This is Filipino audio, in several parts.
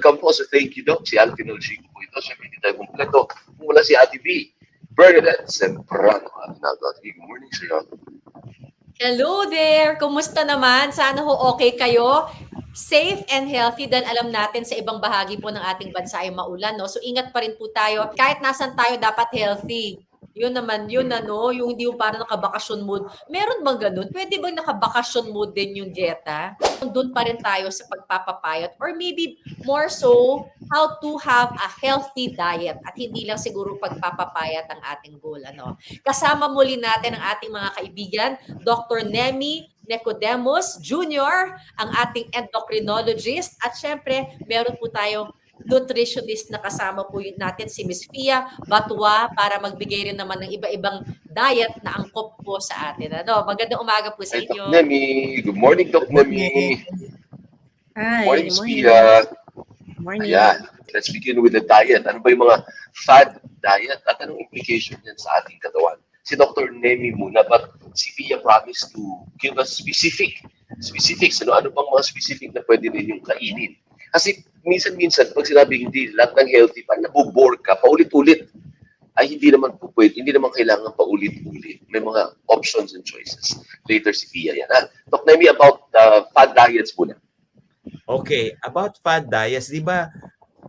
welcome po. So thank you, Doc. Si Alvin Olchico po ito. Siyempre, hindi tayo kumpleto. Kung wala si Ate B. Bernadette Sembrano. Good morning sa iyo. Hello there! Kumusta naman? Sana ho okay kayo. Safe and healthy dahil alam natin sa ibang bahagi po ng ating bansa ay maulan, no? So ingat pa rin po tayo. Kahit nasan tayo, dapat healthy. Yun naman, yun ano, yung hindi yung parang nakabakasyon mood. Meron bang ganun? Pwede bang nakabakasyon mood din yung dieta? Doon pa rin tayo sa pagpapapayat or maybe more so how to have a healthy diet at hindi lang siguro pagpapapayat ang ating goal. Ano? Kasama muli natin ang ating mga kaibigan, Dr. Nemi Nicodemus Jr., ang ating endocrinologist at syempre meron po tayong nutritionist na kasama po natin si Miss Fia Batwa para magbigay rin naman ng iba-ibang diet na angkop po sa atin. Ano, magandang umaga po sa Hi, Doc inyo. Nemi. Good morning, Doc Nemi. Hi, Morning, good Miss morning. Pia. Morning. Ayan. Let's begin with the diet. Ano ba yung mga fad diet at anong implication yan sa ating katawan? Si Dr. Nemi muna, but si Pia promised to give us specifics. Ano bang mga specific na pwede ninyong kainin? Kasi minsan-minsan, pag sinabi hindi lahat ng healthy pa, nabubore ka, paulit-ulit. Ay hindi naman po pwede, hindi naman kailangan paulit-ulit. May mga options and choices. Later si Pia yan. Doc Nemi, about fad diets muna. Okay, about fad diets, di ba,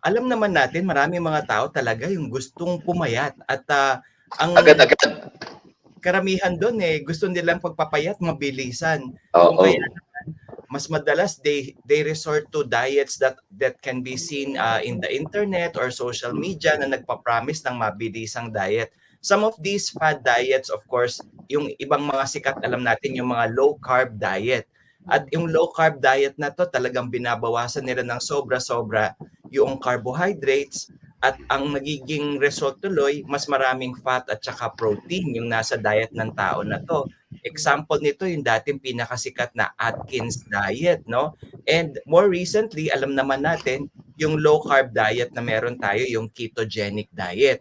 alam naman natin maraming mga tao talaga yung gustong pumayat at ang Agad-agad. karamihan doon gusto nilang pagpapayat mabilisan. Oo. Kung kaya mas madalas they resort to diets that can be seen in the internet or social media na nagpa-promise ng mabilisang diet. Some of these fad diets, of course, yung ibang mga sikat, alam natin yung mga low carb diet. At yung low carb diet na to talagang binabawasan nila ng sobra-sobra yung carbohydrates at ang nagiging result tuloy mas maraming fat at saka protein yung nasa diet ng tao na to. Example nito yung dating pinakasikat na Atkins diet, no? And more recently, alam naman natin yung low carb diet na meron tayo, yung ketogenic diet.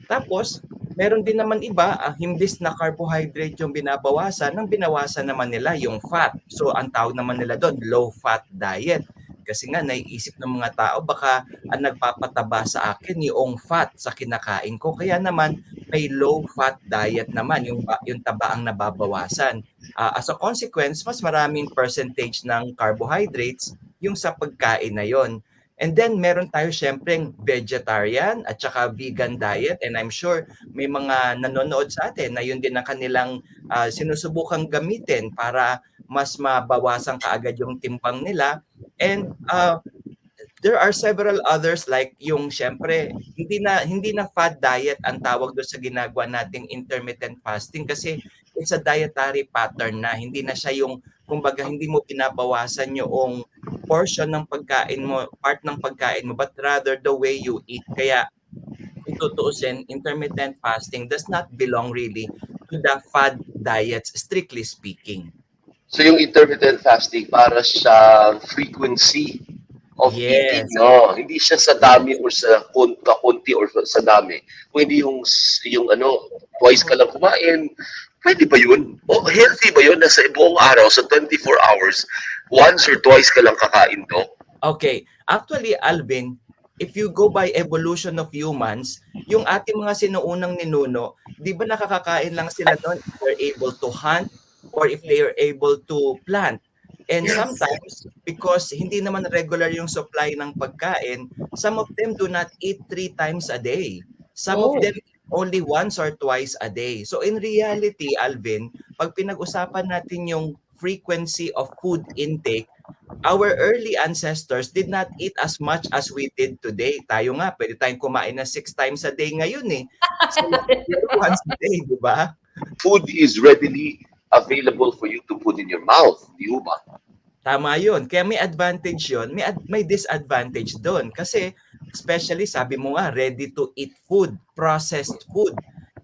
Tapos, meron din naman iba, himbis na carbohydrate yung binabawasan, nang binawasan naman nila yung fat. So, ang tawag naman nila doon, low fat diet. Kasi nga, naiisip ng mga tao, baka ang nagpapataba sa akin yung fat sa kinakain ko. Kaya naman, may low fat diet naman, yung taba ang nababawasan. As a consequence, mas maraming percentage ng carbohydrates yung sa pagkain na yon. And then meron tayo syempreng vegetarian at saka vegan diet, and I'm sure may mga nanonood sa atin na yun din ang kanilang sinusubukang gamitin para mas mabawasan kaagad yung timbang nila. And there are several others like yung syempre hindi na fad diet ang tawag doon sa ginagawa nating intermittent fasting kasi it's a dietary pattern na, hindi na siya yung kumbaga hindi mo binabawasan yung portion ng pagkain mo, part ng pagkain mo, but rather the way you eat. Kaya kung tutuusin, intermittent fasting does not belong really to the fad diets, strictly speaking. So yung intermittent fasting para sa frequency of eating, no? Hindi siya sa dami or sa kakunti or sa dami. Kung hindi yung twice ka lang kumain, pwede ba yun? O healthy ba yun? Nasa buong araw, sa 24 hours, once or twice ka lang kakain to? Okay. Actually, Alvin, if you go by evolution of humans, yung ating mga sinuunang ninuno, di ba nakakakain lang sila doon if they're able to hunt or if they are able to plant? And sometimes, because hindi naman regular yung supply ng pagkain, some of them do not eat 3 times a day. Some of them only once or twice a day. So in reality, Alvin, pag pinag-usapan natin yung frequency of food intake, our early ancestors did not eat as much as we did today. Tayo nga, pwede tayong kumain na 6 times a day ngayon So, once a day, di ba? Food is readily available for you to put in your mouth, di ba? Tama yun. Kaya may advantage yun, may disadvantage doon. Kasi, especially, sabi mo nga, ready-to-eat food, processed food.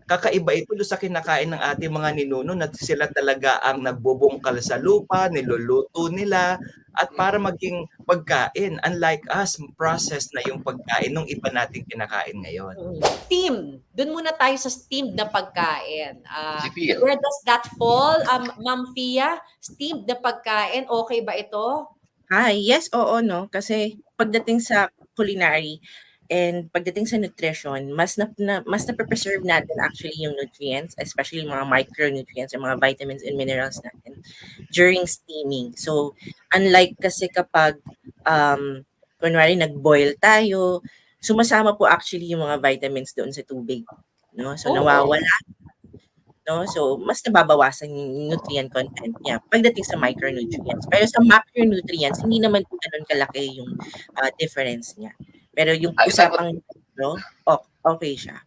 Kakaiba ito sa kinakain ng ating mga ninuno na sila talaga ang nagbubungkal sa lupa, niluluto nila, at para maging pagkain. Unlike us, process na yung pagkain ng iba nating kinakain ngayon. Steam. Doon muna tayo sa steamed na pagkain. Si Pia. Where does that fall, Ma'am Fia? Steamed na pagkain, okay ba ito? Hi, yes, oo, no? Kasi pagdating sa culinary and pagdating sa nutrition, mas na-preserve natin actually yung nutrients, especially yung mga micronutrients, yung mga vitamins and minerals natin during steaming. So, unlike kasi kapag kunwari nag-boil tayo, sumasama po actually yung mga vitamins doon sa tubig, no? So, Oo. nawawala, no? So, mas nababawasan yung nutrient content niya pagdating sa micronutrients. Pero sa macronutrients, hindi naman po gano'n kalaki yung difference niya. Pero yung Ay, dapat, usapang no, okay siya.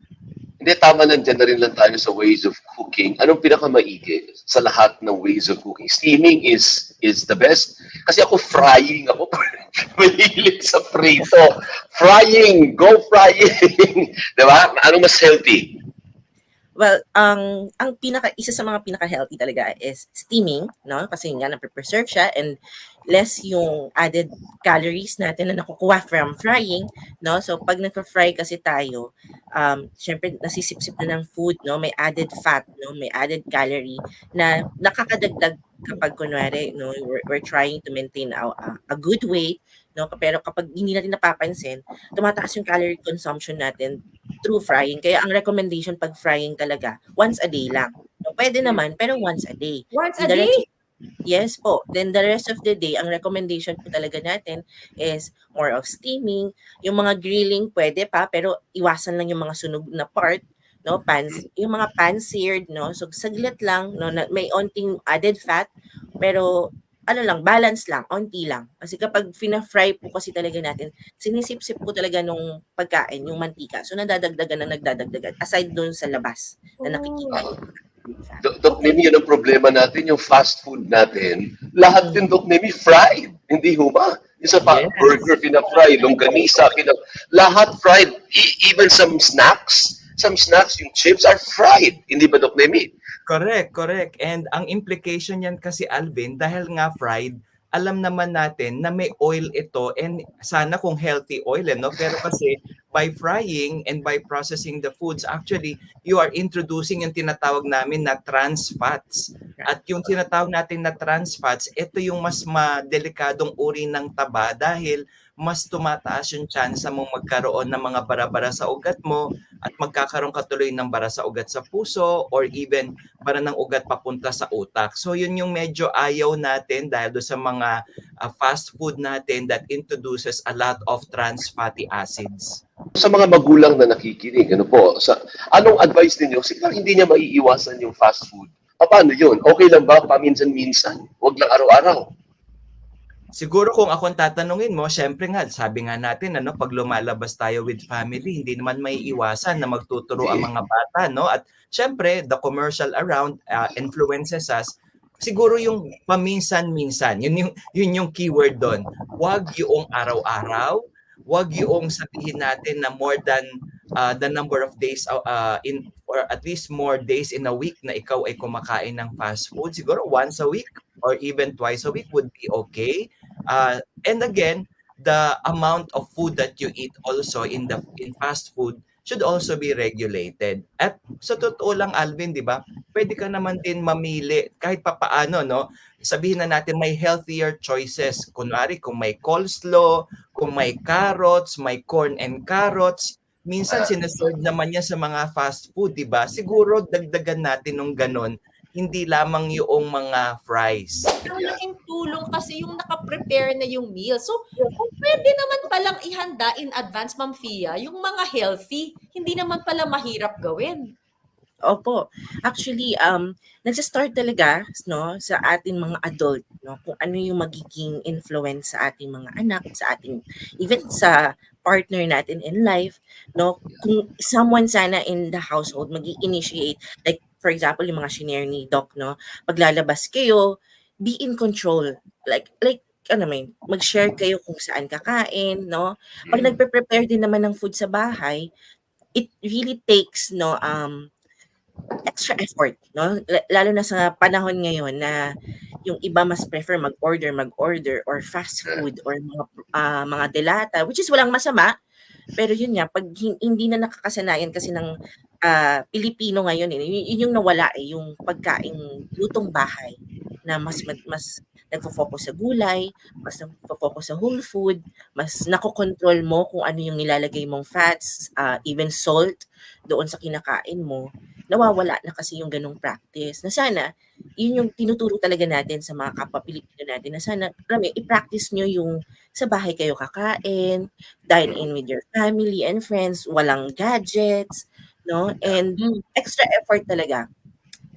hindi, tama, nandiyan na rin lang tayo sa ways of cooking. Anong pinakamaigi sa lahat ng ways of cooking? Steaming is the best. Kasi ako frying ako. Mahilig sa prito. Frying! Go frying! Diba? Ano mas healthy? Well, ang isa sa mga pinaka-healthy talaga is steaming, no? Kasi nga na-preserve siya and less yung added calories natin na nakukuha from frying, no? So pag nagfa-fry kasi tayo, syempre nasisipsip na ng food, no? May added fat, no? May added calorie na nakakadagdag kapag kunwari, no, we're trying to maintain a good weight, no? Pero kapag hindi natin napapansin, tumataas yung calorie consumption natin through frying. Kaya ang recommendation pag frying talaga, once a day lang. No, pwede naman, pero once a day. Once a Then the rest day? of, yes po. Then the rest of the day, ang recommendation po talaga natin is more of steaming. Yung mga grilling, pwede pa, pero iwasan lang yung mga sunog na part, no, yung mga pan-seared, no, so saglit lang, no, na may onting added fat, pero ano lang, balance lang, onti lang. Kasi kapag fina-fry po kasi talaga natin, sinisip-sip po talaga nung pagkain, yung mantika. So, nadadagdagan na nagdadagdagan. Aside dun sa labas na nakikita Oh, yung fat. Doc okay. Nemi, yun ang problema natin, yung fast food natin. Lahat Mm. din, Doc Nemi, fried. Hindi ho ba? Yung sa Yes. burger, pina-fry, longganisa, lahat fried. Even some snacks, yung chips are fried. Hindi ba, Doc Nemi? Correct, correct. And ang implication yan kasi, Alvin, dahil nga fried, alam naman natin na may oil ito and sana kung healthy oil, no? Pero kasi by frying and by processing the foods, actually, you are introducing yung tinatawag namin na trans fats. At yung tinatawag natin na trans fats, ito yung mas madelikadong uri ng taba dahil mas tumataas yung chance mong magkaroon ng mga bara-bara sa ugat mo at magkakaroon ka tuloy ng bara sa ugat sa puso or even para ng ugat papunta sa utak. So yun yung medyo ayaw natin dahil do sa mga fast food natin that introduces a lot of trans fatty acids. Sa mga magulang na nakikinig, ano po, anong advice ninyo? Sige, hindi niya maiiwasan yung fast food. Paano yun? Okay lang ba paminsan-minsan? Huwag lang araw-araw. Siguro kung akong tatanungin mo, syempre nga, sabi nga natin, ano, pag lumalabas tayo with family, hindi naman maiiwasan na magtuturo ang mga bata, no? At syempre, the commercial around influences us. Siguro yung paminsan-minsan, yun yung keyword doon. Huwag yung araw-araw, huwag yung sabihin natin na more than the number of days in or at least more days in a week na ikaw ay kumakain ng fast food. Siguro once a week or even twice a week would be okay. And again, the amount of food that you eat also in fast food should also be regulated. At sa totoo lang, Alvin, di ba? Pwede ka naman din mamili kahit papaano, no? Sabihin na natin may healthier choices. Kunwari, kung may coleslaw, kung may carrots, may corn and carrots, minsan sinaserve naman yan sa mga fast food, di ba? Siguro dagdagan natin ng ganon, hindi lamang yung mga fries. Ang laking tulong kasi yung naka-prepare na yung meal. So, pwede naman palang ihanda in advance, Ma'am Fia, yung mga healthy. Hindi naman pala mahirap gawin. Opo. Actually, nagsa-start talaga, no, sa ating mga adult, no, kung ano yung magiging influence sa ating mga anak, sa ating, even sa partner natin in life, no, kung someone sana in the household mag-initiate, like, for example, yung mga shinare ni Doc, no, paglalabas kayo, be in control. Ano may, mag-share kayo kung saan kakain, no? Pag nagpe-prepare din naman ng food sa bahay, it really takes, no, extra effort, no? Lalo na sa panahon ngayon na yung iba mas prefer mag-order or fast food or mga delata, which is walang masama. Pero yun nga, pag hindi na nakakasanayan kasi ng Pilipino ngayon, yun yung nawala yung pagkaing lutong bahay na mas nagfo-focus sa gulay, mas nagfo-focus sa whole food, mas nakokontrol mo kung ano yung nilalagay mong fats, even salt doon sa kinakain mo, nawawala na kasi yung ganong practice. Na sana, yun yung tinuturo talaga natin sa mga kapwa Pilipino natin na sana, alam mo, i-practice nyo yung sa bahay kayo kakain, dine in with your family and friends, walang gadgets, no? And Mm. extra effort talaga.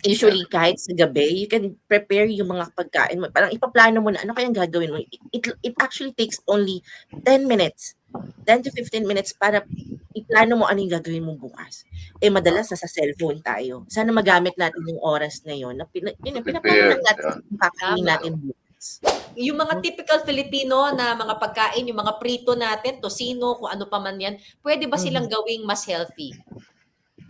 Usually, kahit sa gabi, you can prepare yung mga pagkain mo. Parang ipaplano mo na ano kayang gagawin mo. It actually takes only 10 minutes, 10 to 15 minutes para iplano mo ano yung gagawin mo bukas. Eh, madalas nasa cellphone tayo. Sana magamit natin yung oras na yun na yun, pinaplano Prepare. lang natin yung kakainin Tama. natin bukas. Yung mga typical Filipino na mga pagkain, yung mga prito natin, tosino, kung ano pa man yan, pwede ba silang gawing mas healthy?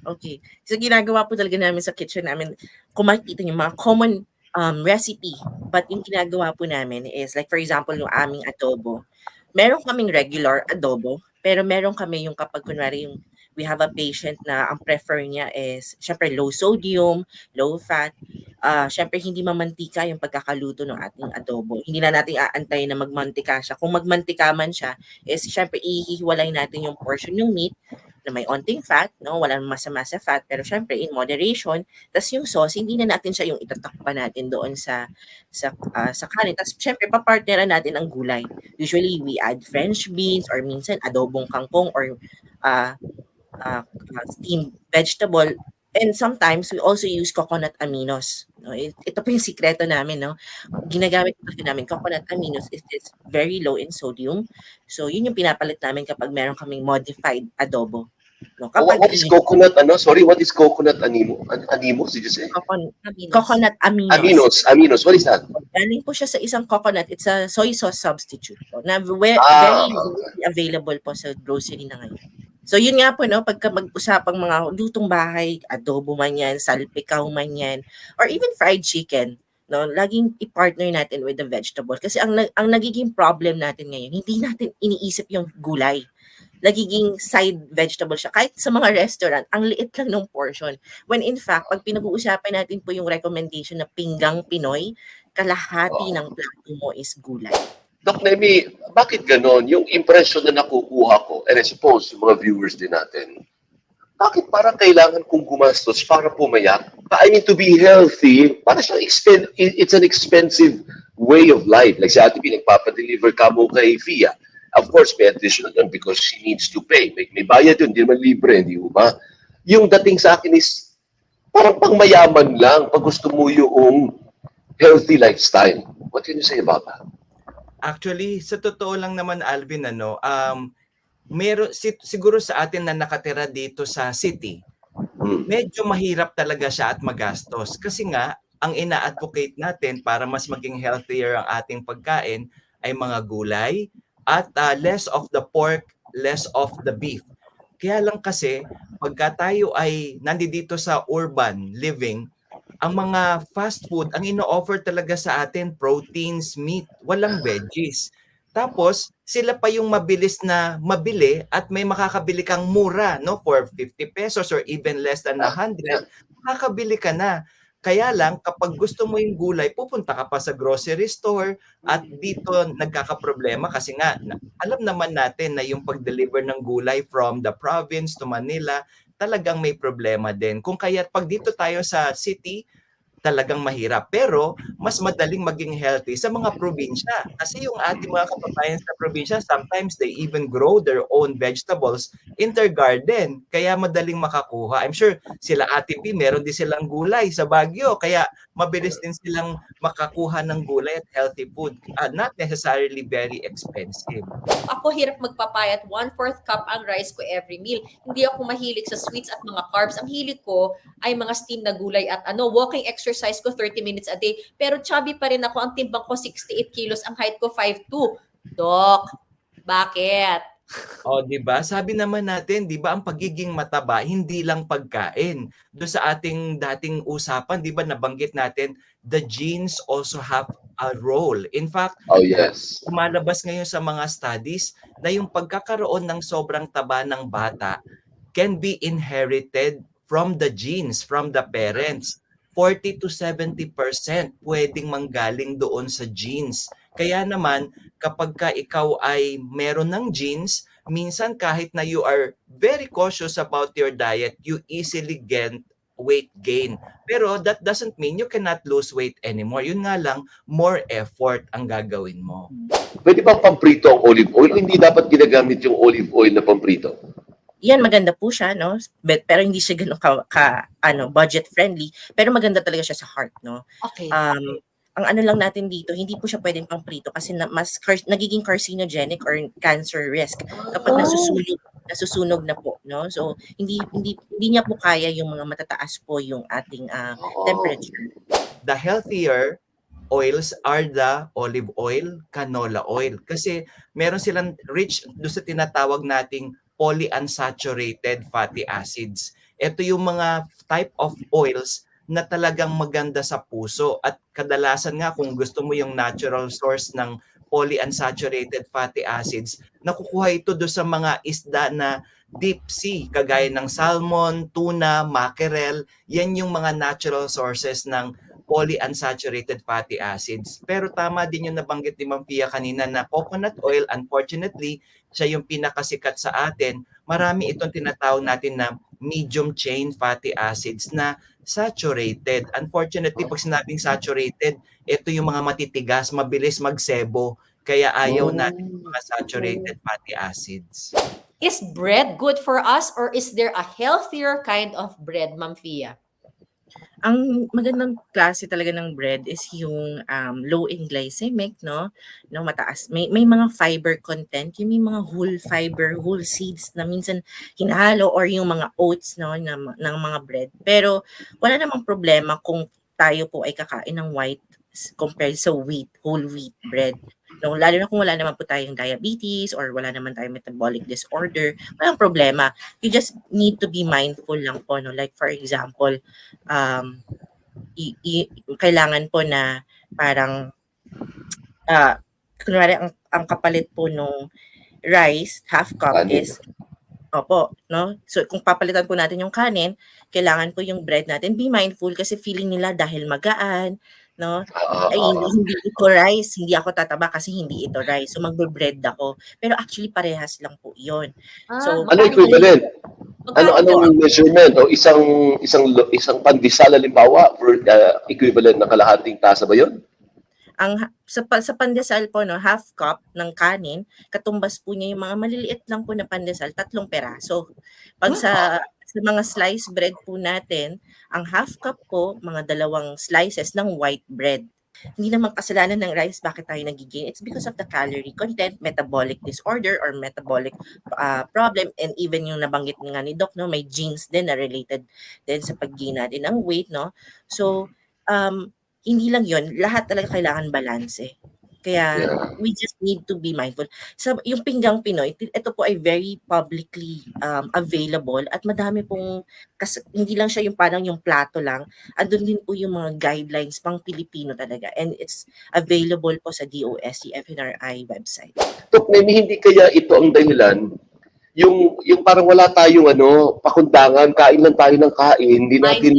Okay. So, ginagawa po talaga namin sa kitchen namin, kung makikita niyo, mga common recipe. But yung ginagawa po namin is, like for example, yung aming adobo. Meron kaming regular adobo, pero meron kami yung kapag kunwari yung we have a patient na ang prefer niya is, syempre, low sodium, low fat. Syempre, hindi mamantika yung pagkakaluto ng ating adobo. Hindi na natin aantayin na magmantika siya. Kung magmantika man siya, is syempre, ihihiwalay natin yung portion ng meat na may onting fat, no? Walang masama sa fat, pero syempre in moderation. Tapos yung sauce, hindi na natin siya yung itatakpan natin doon sa kanin. Tapos syempre, papartneran natin ang gulay. Usually, we add French beans or minsan adobong kangkong or steamed vegetable. And sometimes, we also use coconut aminos. No? Ito po yung sikreto namin, no? Ginagamit po namin, coconut aminos is very low in sodium. So, yun yung pinapalit namin kapag meron kaming modified adobo. No? Kapag What is coconut, ano? Sorry, what is coconut animos, did you say? coconut aminos. Aminos, what is that? Galing po siya sa isang coconut. It's a soy sauce substitute po, na very available po sa grocery na ngayon. So, yun nga po, no, pagka mag-usapang mga lutong bahay, adobo man yan, salpikaw man yan, or even fried chicken, no, laging i-partner natin with the vegetable. Kasi ang nagiging problem natin ngayon, hindi natin iniisip yung gulay. Nagiging side vegetable siya. Kahit sa mga restaurant, ang liit lang ng portion. When in fact, pag pinag-uusapan natin po yung recommendation na pinggang Pinoy, kalahati ng plato mo is gulay. Doc Nemi, bakit ganon? Yung impression na nakukuha ko, and I suppose yung mga viewers din natin, bakit parang kailangan kong gumastos para pumayak? I mean, to be healthy, para siyang it's an expensive way of life. Like si Ate P, nagpapadeliver ka mo kay Fia. Of course, may additional yun because she needs to pay. May bayad yun, hindi naman libre, hindi ba? Yung dating sa akin is, parang pangmayaman lang pag gusto mo yung healthy lifestyle. What can you say about that? Actually, sa totoo lang naman, Alvin, meron siguro sa atin na nakatira dito sa city, medyo mahirap talaga siya at magastos. Kasi nga, ang ina-advocate natin para mas maging healthier ang ating pagkain ay mga gulay at less of the pork, less of the beef. Kaya lang kasi, pagka tayo ay nandito sa urban living, ang mga fast food, ang ino-offer talaga sa atin, proteins, meat, walang veggies. Tapos, sila pa yung mabilis na mabili at may makakabili kang mura, no? For 50 pesos or even less than 100, makakabili ka na. Kaya lang, kapag gusto mo yung gulay, pupunta ka pa sa grocery store at dito nagkakaproblema kasi nga, alam naman natin na yung pag-deliver ng gulay from the province to Manila, talagang may problema din. Kung kaya pag dito tayo sa city, talagang mahirap. Pero mas madaling maging healthy sa mga probinsya. Kasi yung ating mga kababayan sa probinsya, sometimes they even grow their own vegetables in their garden. Kaya madaling makakuha. I'm sure sila Ate P, meron din silang gulay sa Baguio. Kaya mabilis din silang makakuha ng gulay at healthy food. Not necessarily very expensive. Ako hirap magpapayat, 1/4 cup ang rice ko every meal. Hindi ako mahilig sa sweets at mga carbs. Ang hilig ko ay mga steam na gulay at walking exercise ko 30 minutes a day. Pero chubby pa rin ako. Ang timbang ko 68 kilos, ang height ko 5'2". Doc, bakit? O, di ba? Sabi naman natin, di ba, ang pagiging mataba, hindi lang pagkain. Doon sa ating dating usapan, di ba, nabanggit natin, the genes also have a role. In fact, yes, lumalabas ngayon sa mga studies na yung pagkakaroon ng sobrang taba ng bata can be inherited from the genes, from the parents. 40 to 70% pwedeng manggaling doon sa genes. Kaya naman, kapag ka ikaw ay meron ng genes, minsan kahit na you are very cautious about your diet, you easily get weight gain. Pero that doesn't mean you cannot lose weight anymore. Yun nga lang, more effort ang gagawin mo. Pwede bang pamprito ang olive oil o hindi dapat ginagamit yung olive oil na pamprito? Yan, maganda po siya, no? Pero hindi siya ganun budget friendly, pero maganda talaga siya sa heart, no? Okay. Ang ano lang natin dito, hindi po siya pwedeng pamprito kasi nagiging carcinogenic or cancer risk kapag nasusunog na po, no? So hindi niya po kaya yung mga matataas po yung ating temperature. The healthier oils are the olive oil, canola oil. Kasi meron silang rich doon sa tinatawag nating polyunsaturated fatty acids. Ito yung mga type of oils na talagang maganda sa puso at kadalasan nga kung gusto mo yung natural source ng polyunsaturated fatty acids, nakukuha ito do sa mga isda na deep sea, kagaya ng salmon, tuna, mackerel. Yan yung mga natural sources ng polyunsaturated fatty acids. Pero tama din yung nabanggit ni Ma'am Pia kanina na coconut oil, unfortunately, siya yung pinakasikat sa atin. Marami itong tinatawag natin na medium chain fatty acids na saturated. Unfortunately, pag sinabing saturated, ito yung mga matitigas, mabilis magsebo. Kaya ayaw natin yung mga saturated fatty acids. Is bread good for us or is there a healthier kind of bread, Ma'am Fia? Ang magandang klase talaga ng bread is yung low in glycemic, no? No, mataas. May mga fiber content, yung may mga whole fiber, whole seeds na minsan hinahalo or yung mga oats, no, ng mga bread. Pero wala namang problema kung tayo po ay kakain ng white compared sa wheat, whole wheat bread. No, lalo na kung wala naman po tayong diabetes or wala naman tayong metabolic disorder, walang problema. You just need to be mindful lang po, no? Like for example, kailangan po na parang kunwari ang kapalit po nung rice, half cup Kanin. is no? So kung papalitan po natin yung kanin, kailangan po yung bread natin be mindful kasi feeling nila dahil magaan, no? Ay hindi ito rice, hindi ako tataba kasi hindi ito rice. So magbe-bread ako. Pero actually parehas lang po 'yon. So Ano equivalent? Anong measurement o isang pandesal halimbawa equivalent ng kalahating tasa ba 'yon? Sa pandesal po, no, half cup ng kanin, katumbas po niya yung mga maliliit lang po na pandesal, 3 peraso. Pag sa mga slice bread po natin, ang half cup po, mga 2 slices ng white bread. Hindi naman kasalanan ng rice bakit tayo nagigain. It's because of the calorie content, metabolic disorder or metabolic problem, and even yung nabanggit nga ni Doc, no, may genes din na related din sa pag-gain natin ng weight, no. So, hindi lang yon, lahat talaga kailangan balance eh. Kaya we just need to be mindful. So, yung Pinggang Pinoy, ito po ay very publicly available at madami pong, kasi hindi lang siya yung parang yung plato lang, andun din po yung mga guidelines pang Pilipino talaga, and it's available po sa DOST FNRI website. Dok, hindi kaya ito ang dahilan yung parang wala tayong pakundangan, kain lang tayo ng kain, hindi natin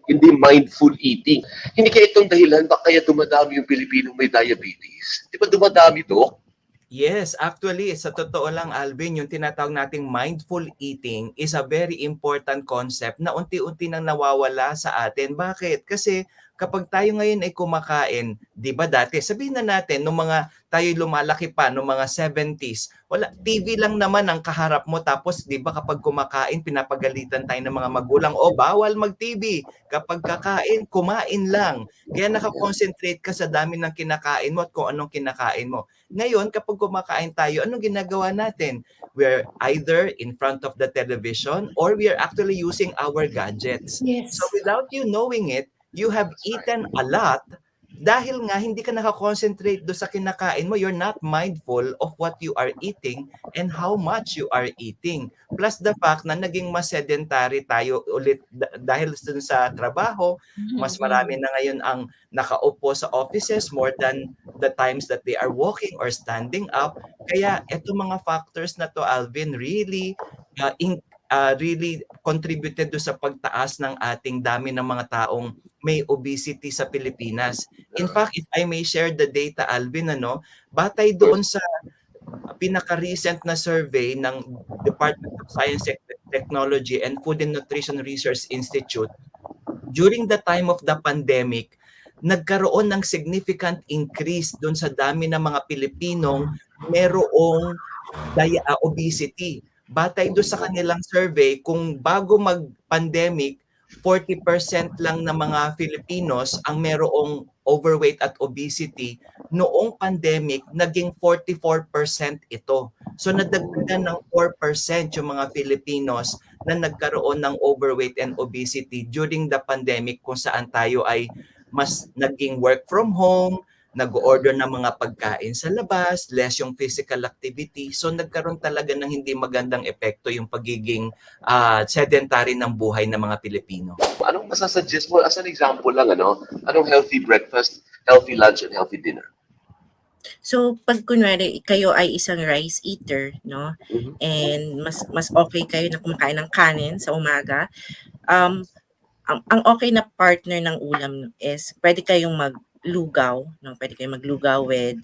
hindi mindful eating. Hindi kaya itong dahilan baka kaya dumadami yung Pilipinong may diabetes. Di ba dumadami, Dok? Yes, actually, sa totoo lang, Alvin, yung tinatawag nating mindful eating is a very important concept na unti-unti nang nawawala sa atin. Bakit? Kasi kapag tayo ngayon ay kumakain, di ba dati, sabihin na natin, nung mga tayo lumalaki pa, nung mga 70s, wala, TV lang naman ang kaharap mo. Tapos, di ba kapag kumakain, pinapagalitan tayo ng mga magulang, bawal mag-TV. Kapag kakain, kumain lang. Kaya nakakonsentrate ka sa dami ng kinakain mo at kung anong kinakain mo. Ngayon, kapag kumakain tayo, anong ginagawa natin? We're either in front of the television or we are actually using our gadgets. Yes. So without you knowing it, you have eaten a lot dahil nga hindi ka nakakonsentrate do sa kinakain mo. You're not mindful of what you are eating and how much you are eating. Plus the fact na naging mas sedentary tayo ulit dahil dun sa trabaho. Mas marami na ngayon ang nakaupo sa offices more than the times that they are walking or standing up. Kaya eto mga factors na to, Alvin, really really contributed do sa pagtaas ng ating dami ng mga taong may obesity sa Pilipinas. In fact, if I may share the data, Alvin, batay doon sa pinaka-recent na survey ng Department of Science, Technology and Food and Nutrition Research Institute, during the time of the pandemic, nagkaroon ng significant increase doon sa dami ng mga Pilipinong merong obesity. Batay doon sa kanilang survey, kung bago mag-pandemic, 40% lang ng mga Filipinos ang merong overweight at obesity. Noong pandemic, naging 44% ito. So nadagdagan ng 4% yung mga Filipinos na nagkaroon ng overweight and obesity during the pandemic, kung saan tayo ay mas naging work from home, nag-order ng mga pagkain sa labas, less yung physical activity. So nagkaroon talaga ng hindi magandang epekto yung pagiging sedentary ng buhay ng mga Pilipino. Anong masasuggest mo? As an example lang, anong healthy breakfast, healthy lunch, and healthy dinner? So pag kunwari kayo ay isang rice eater, no? And mas okay kayo na kumakain ng kanin sa umaga, ang okay na partner ng ulam is pwede kayong maglugaw, no? Pwede kayong maglugaw with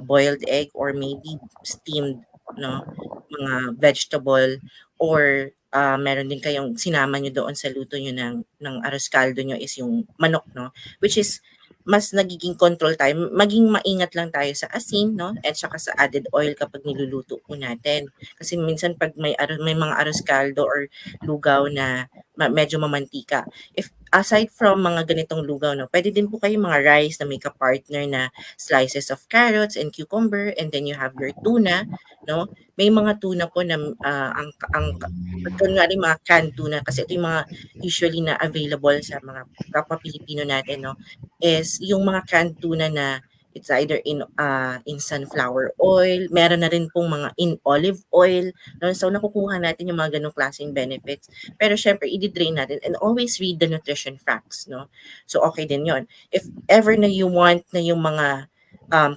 boiled egg or maybe steamed, no? Mga vegetable, or meron din kayong sinama nyo doon sa luto nyo ng arroz caldo nyo is yung manok, no? Which is mas nagiging control tayo, maging maingat lang tayo sa asin, no? At saka sa added oil kapag niluluto po natin. Kasi minsan pag may mga arroz caldo or lugaw na medyo mamantika, if aside from mga ganitong lugaw, no, pwede din po kayo mga rice na may ka-partner na slices of carrots and cucumber, and then you have your tuna, no? May mga tuna po na kunwari mga canned tuna, kasi ito yung mga usually na available sa mga kapwa Pilipino natin, no, is yung mga canned tuna na it's either in sunflower oil, meron na rin pong mga in olive oil, no? So nakukuha natin yung mga ganong klaseng benefits. Pero syempre, i-drain natin and always read the nutrition facts, no? So okay din yon. If ever na you want na yung mga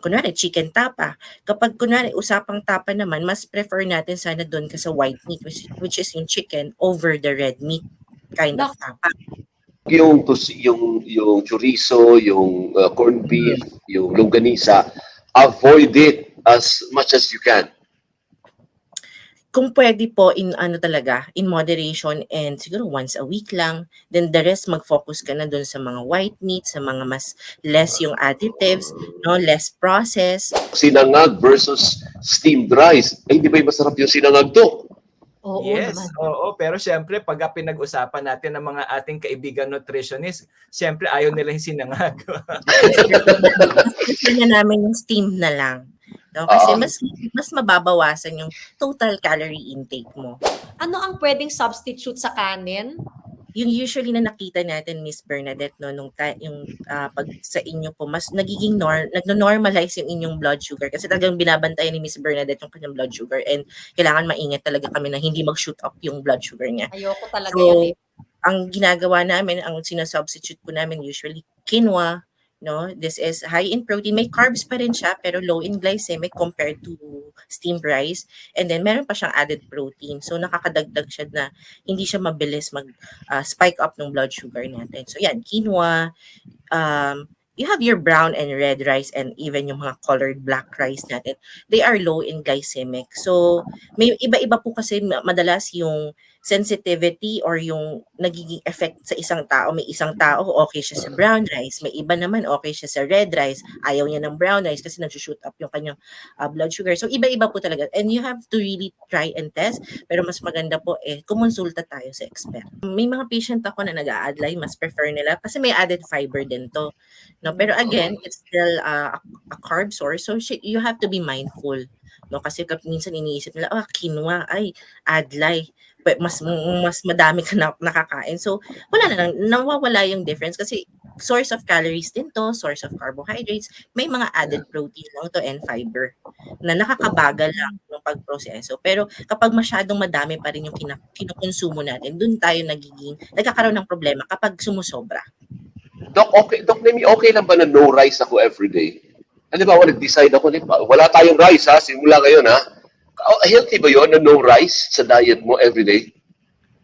kunwari chicken tapa, kapag kunwari usapang tapa naman, mas prefer natin sana doon ka sa white meat, which is yung chicken over the red meat kind of tapa. Yung chorizo, yung corned beef, yung longganisa, avoid it as much as you can. Kung pwede po in in moderation, and siguro once a week lang, then the rest mag-focus ka na doon sa mga white meat, sa mga mas less yung additives, no, less processed. Sinangag versus steamed rice. Ay, di ba masarap yung sinangag to? Oo Yes, naman. oo. Pero syempre, pag pinag-usapan natin ng mga ating kaibigan nutritionist, syempre ayaw nila yung sinangag. Gusto na namin yung steamed na lang. No? Kasi mas mababawasan yung total calorie intake mo. Ano ang pwedeng substitute sa kanin? Yung usually na nakita natin, Miss Bernadette, no, pag sa inyo po, mas nagiging nagno-normalize yung inyong blood sugar, kasi talagang binabantayan ni Miss Bernadette yung kanyang blood sugar, and kailangan maingat talaga kami na hindi mag-shoot up yung blood sugar niya. Ayoko talaga So, yan eh. ang ginagawa namin, ang sinasubstitute po namin usually quinoa, no? This is high in protein. May carbs pa rin siya, pero low in glycemic compared to steamed rice. And then, meron pa siyang added protein. So, nakakadagdag siya na hindi siya mabilis mag-spike up ng blood sugar natin. So, yan, quinoa. You have your brown and red rice, and even yung mga colored black rice natin. They are low in glycemic. So, may iba-iba po kasi madalas yung sensitivity or yung nagiging effect sa isang tao. May isang tao, okay siya sa brown rice. May iba naman, okay siya sa red rice. Ayaw niya ng brown rice kasi nag-shoot up yung kanyang blood sugar. So, iba-iba po talaga. And you have to really try and test. Pero mas maganda po kumonsulta tayo sa expert. May mga patient ako na nag-a-adlay, mas prefer nila kasi may added fiber din to. No? Pero again, it's still a carb source. So, you have to be mindful. No? Kasi minsan iniisip nila, quinoa, ay, adlay. Mas madami ka na nakakain. So, wala na lang, nawawala yung difference kasi source of calories din to, source of carbohydrates, may mga added protein lang to and fiber na nakakabagal lang ng pagproseso. Pero kapag masyadong madami pa rin yung kinukonsumo natin, dun tayo nagkakaroon ng problema kapag sumusobra. Doc, Nemi, okay lang ba na no rice ako everyday? Ano ba, nag-decide ako, wala tayong rice ha, simula ngayon ha. Healthy ba yun na no rice sa diet mo everyday?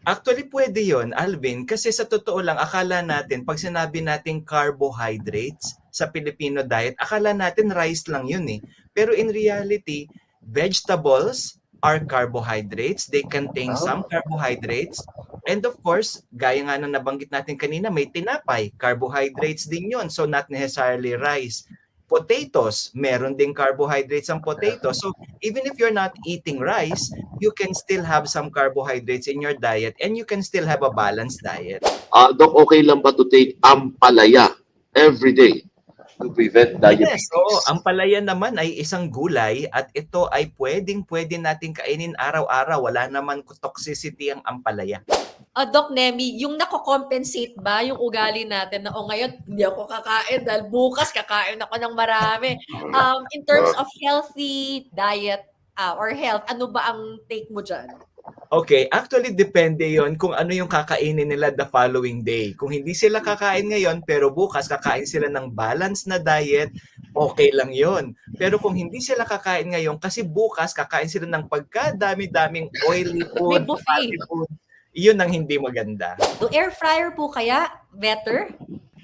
Actually, pwede yon, Alvin, kasi sa totoo lang, akala natin, pag sinabi natin carbohydrates sa Filipino diet, akala natin rice lang yun eh. Pero in reality, vegetables are carbohydrates. They contain some carbohydrates. And of course, gaya nga na nabanggit natin kanina, may tinapay. Carbohydrates din yun. So not necessarily rice. Potatoes, meron ding carbohydrates ang potato. So even if you're not eating rice, you can still have some carbohydrates in your diet and you can still have a balanced diet. Doc, okay lang ba to take ampalaya every day to prevent diabetes? Yes, oo. Ang palaya naman ay isang gulay at ito ay pwede nating kainin araw-araw. Wala naman toxicity ang ampalaya. Doc Nemi, yung nako-compensate ba yung ugali natin na ngayon hindi ako kakain dahil bukas kakain ako ng marami. In terms of healthy diet or health, ano ba ang take mo dyan? Okay, actually depende yon kung ano yung kakainin nila the following day. Kung hindi sila kakain ngayon pero bukas kakain sila ng balanced na diet, okay lang yon. Pero kung hindi sila kakain ngayon kasi bukas kakain sila ng pagkadami-daming oily May food, buffet. fatty food, yun ang hindi maganda. Do air fryer po kaya better?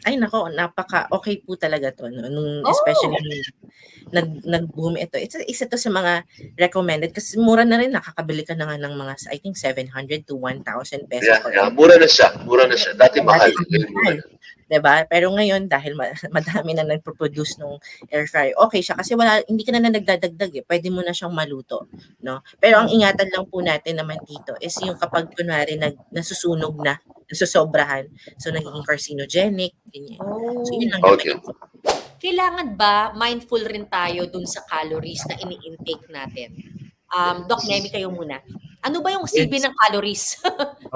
Ay nako, napaka-okay po talaga 'to 'no, nung Oh! especially nung nag-boom ito. Isa 'to sa mga recommended kasi mura na rin, nakakabili ka na nga ng mga I think 700 to 1,000 pesos Yeah, per yeah. Mura na siya. Mura na siya. Dati mahal. Dati Ngayon mura mahal. na. 'Di ba? Pero ngayon dahil madami na nagpo-produce nung air fryer, okay siya kasi hindi ka na nagdadagdag eh. Pwede mo na siyang maluto, no? Pero ang ingatan lang po natin naman dito is yung kapag kunwari nasusunog na, nasosobrahan, so nagiging carcinogenic, ganyan. So yun lang naman. Okay. Kailangan ba mindful rin tayo dun sa calories na ini-intake natin? Doc Nemi, kayo muna. Ano ba yung silbi ng calories?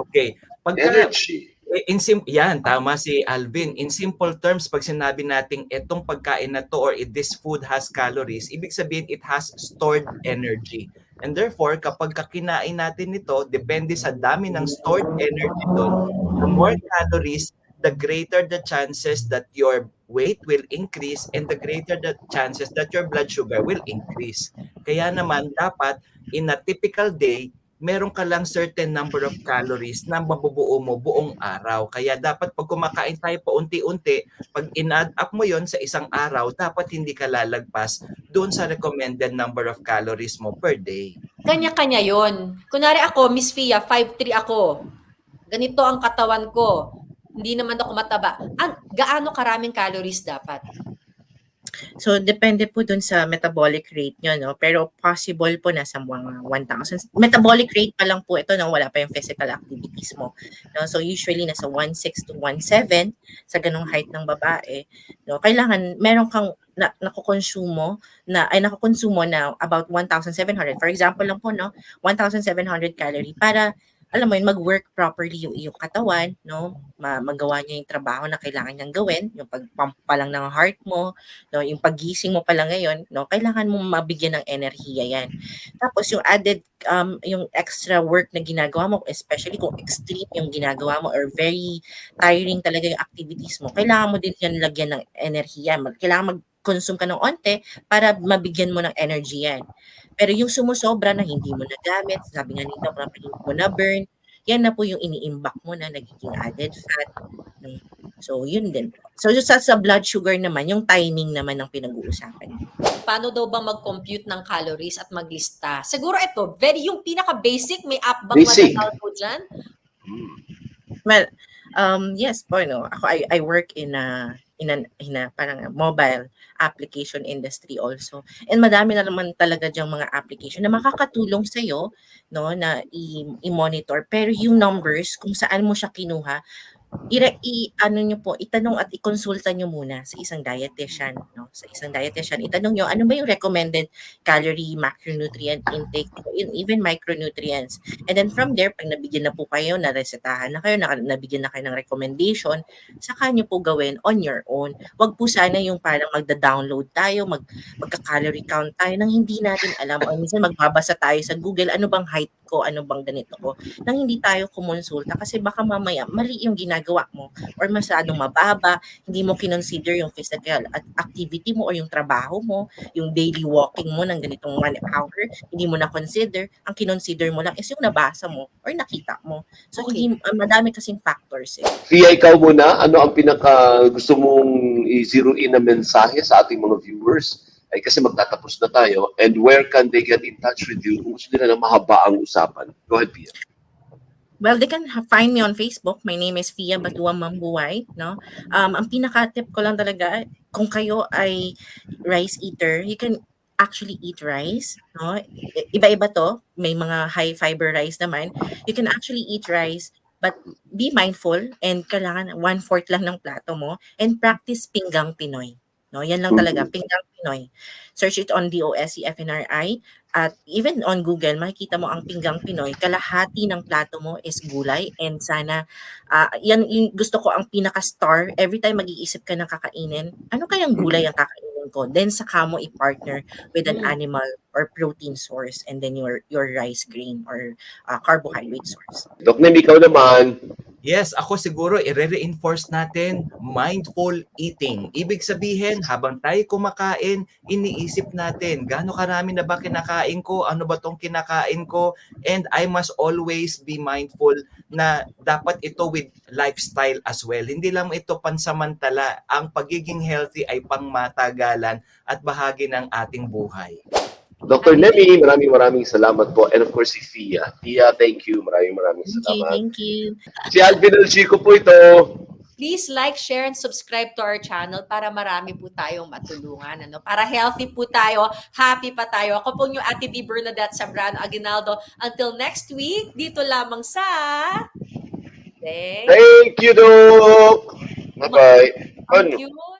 Okay. Pagka Energy. yan, tama si Alvin. In simple terms, pag sinabi nating itong pagkain na to or this food has calories, ibig sabihin it has stored energy. And therefore, kapag kinain natin ito, depende sa dami ng stored energy doon, the more calories, the greater the chances that your weight will increase and the greater the chances that your blood sugar will increase. Kaya naman, dapat in a typical day, meron ka lang certain number of calories na mabubuo mo buong araw. Kaya dapat pag kumakain tayo paunti-unti, pag in-add up mo yon sa isang araw, dapat hindi ka lalagpas doon sa recommended number of calories mo per day. Kanya-kanya yon. Kunwari ako, Miss Fia, 5'3" ako. Ganito ang katawan ko. Hindi naman ako mataba. Gaano karaming calories dapat? So, depende po dun sa metabolic rate nyo, no? Pero possible po nasa mga 1,000. Metabolic rate pa lang po ito, no? Wala pa yung physical activities mo. No? So, usually nasa 1,600 to 1,700 sa ganong height ng babae. No? Kailangan, meron kang nakukonsumo na about 1,700. For example lang po, no? 1,700 calorie para alam mo yun, mag-work properly yung iyong katawan, no? Magawa niya yung trabaho na kailangan niyang gawin, yung pag-pump pa lang ng heart mo, no? Yung paggising mo pa lang ngayon, no? Kailangan mo mabigyan ng enerhiya yan. Tapos yung added, yung extra work na ginagawa mo, especially kung extreme yung ginagawa mo or very tiring talaga yung activities mo, kailangan mo din yan lagyan ng enerhiya. Kailangan mag-consume ka ng onte para mabigyan mo ng energy yan. Pero yung sumusobra na hindi mo nagamit, sabi nga nito, hindi mo na-burn, yan na po yung ini-imbak mo na nagiging added fat. So, yun din. So, sa blood sugar naman, yung timing naman ang pinag-uusapan. Paano daw ba mag-compute ng calories at maglista? Siguro ito, yung pinaka-basic, may app bang Basic. matatalpo dyan? Well, yes po, no. Ako, I work in a parang mobile application industry also. And madami na naman talaga diyang mga application na makakatulong sa iyo, no, na i-monitor. Pero yung numbers kung saan mo siya kinuha, itanong at ikonsulta nyo muna sa isang dietitian, no? Sa isang dietitian, itanong nyo, ano ba yung recommended calorie, macronutrient intake, even micronutrients. And then from there, pag nabigyan na po kayo, naresetahan na kayo, nabigyan na kayo ng recommendation, saka nyo po gawin on your own. Wag po sana yung parang magda-download tayo, magka-calorie count tayo nang hindi natin alam. O minsan magbabasa tayo sa Google, ano bang height ko, ano bang ganito ko, nang hindi tayo kumonsulta kasi baka mamaya mali yung ginagawa ginagawa mo or masyadong mababa, hindi mo kinonsider yung physical activity mo or yung trabaho mo, yung daily walking mo ng ganitong 1 hour, hindi mo na consider. Ang kinonsider mo lang is yung nabasa mo or nakita mo. So, Okay. madami kasing factors eh. Fia, ikaw muna, ano ang pinaka gusto mong i-zero in na mensahe sa ating mga viewers? Ay kasi magtatapos na tayo. And where can they get in touch with you kung gusto nila na mahaba ang usapan? Go ahead, Fia. Well, they can find me on Facebook. My name is Fia Batuang Mambuhay, no? Ang pinaka-tip ko lang talaga, kung kayo ay rice eater, you can actually eat rice, no? Iba-iba to. May mga high fiber rice naman. You can actually eat rice, but be mindful and kailangan 1/4 lang ng plato mo and practice pinggang Pinoy. No, yan lang talaga, pinggang Pinoy. Search it on DOSCFNRI at even on Google, makikita mo ang pinggang Pinoy. Kalahati ng plato mo is gulay and sana yan yung gusto ko ang pinaka-star. Every time mag-iisip ka ng kakainin, ano kayang gulay ang kakainin ko? Then saka mo i-partner with an animal or protein source and then your rice grain or carbohydrate source. Doc Nem, ikaw naman. Yes, ako siguro i-reinforce natin mindful eating. Ibig sabihin, habang tayo kumakain, iniisip natin, gaano karami na ba kinakain ko? Ano ba tong kinakain ko? And I must always be mindful na dapat ito with lifestyle as well. Hindi lang ito pansamantala. Ang pagiging healthy ay pangmatagalan at bahagi ng ating buhay. Dr. Nemi, maraming salamat po. And of course, si Fia. Fia, thank you. Maraming salamat. Thank you. Si Alvin El Chico po ito. Please like, share, and subscribe to our channel para marami po tayong matulungan. Ano? Para healthy po tayo, happy pa tayo. Ako po yung Ate B. Bernadette Zambrano Aguinaldo. Until next week, dito lamang sa... Thank you, Doc. Bye-bye. Thank you.